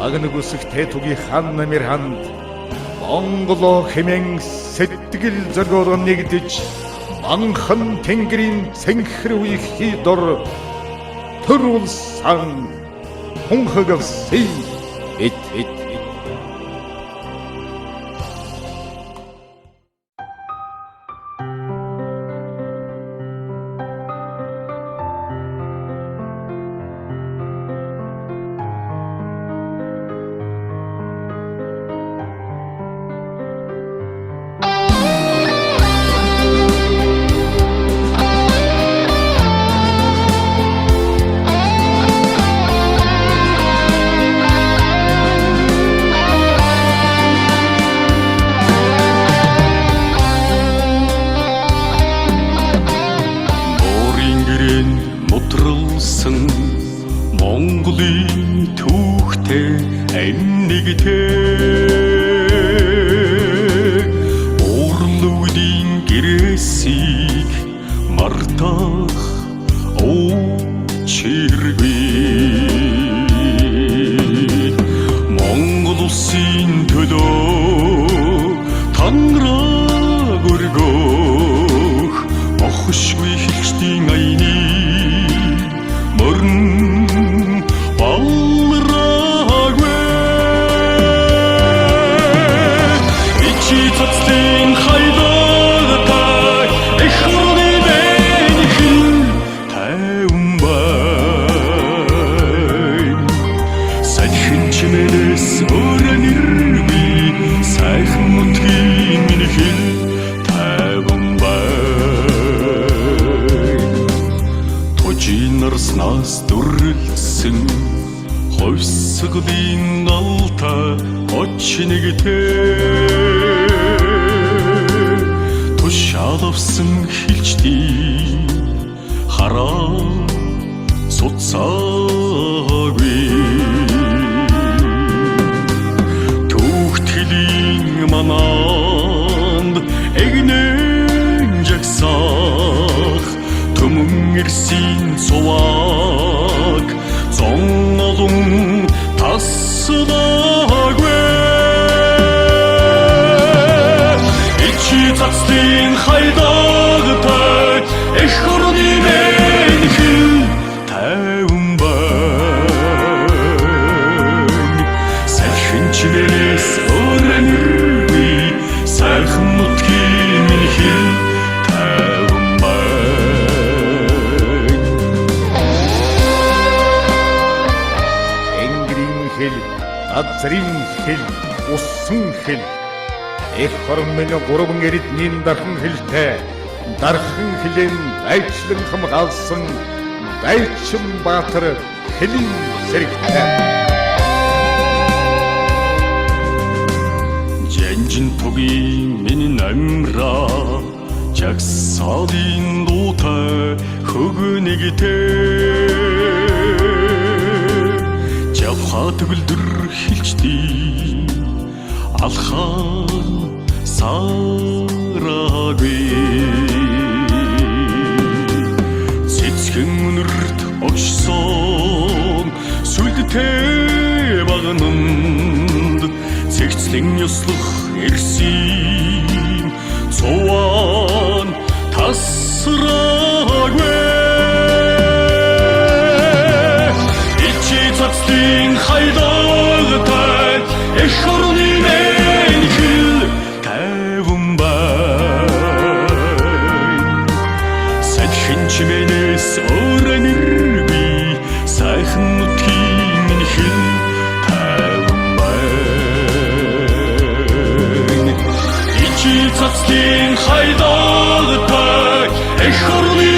Агнаг үсэгтэй туги хан намир ханд Монголоо хэмээн сэтгэл зоргоор нэгдэж манхан тэнгэрийн цэнхэр үехийн дор төрүүлсэн хунхагсэй эт Монголын түүхтэй амьнэгтэй Уурлуудын гэрээсийг мартах очиргүй Монгол улсын төлөө танраг өргөх бохшгүй хилчдийн аяны морин балрагвэ ичи цацтын хайдагтай эхорны бэнхэн тайван бай сайхан чимээс өрнөрби сайхан нутгийн минхэн тайван бай тожинарснаас дүрлсэн хойсгодын алта очнэгтэй тушаалвсан хилчдийн хараа суцаагүй түүхтгэлийн мананд эгнэн жагсаах төмөн эрсийн цуваг зонголон таслаагүй ичи цацтын хайдагтай эх орны мэнхэн тайван бай сайхан чимээс өрнөргүй сайхан нутгийн минхэн тайван бай Тэнгэрийн хэл, газрын хэл, усан хэл эх орн минь гурван эрдмийн дархан хэлтэй дархан хэлэн дайчлан хамгаалсан дайчин баатар хэлийн зэрэгтэй Жанжин тугийн миний намра жагсаадын дуутай хөгнэгтэй жавха төгөлдөр хилчдийн алхаа сараагүй цэцгэн өнөрт огшсон сүлдтэй багнанд цэгцлэн ёслох эрсийн цуван тасраагүй ичи цацтын хайдагтай эх орны мэнхэн тайван бай сайхан чимээс өрнөргүй сайхан нутгийн минхэн тайван бай ичи цацтын хайдагтай эх орны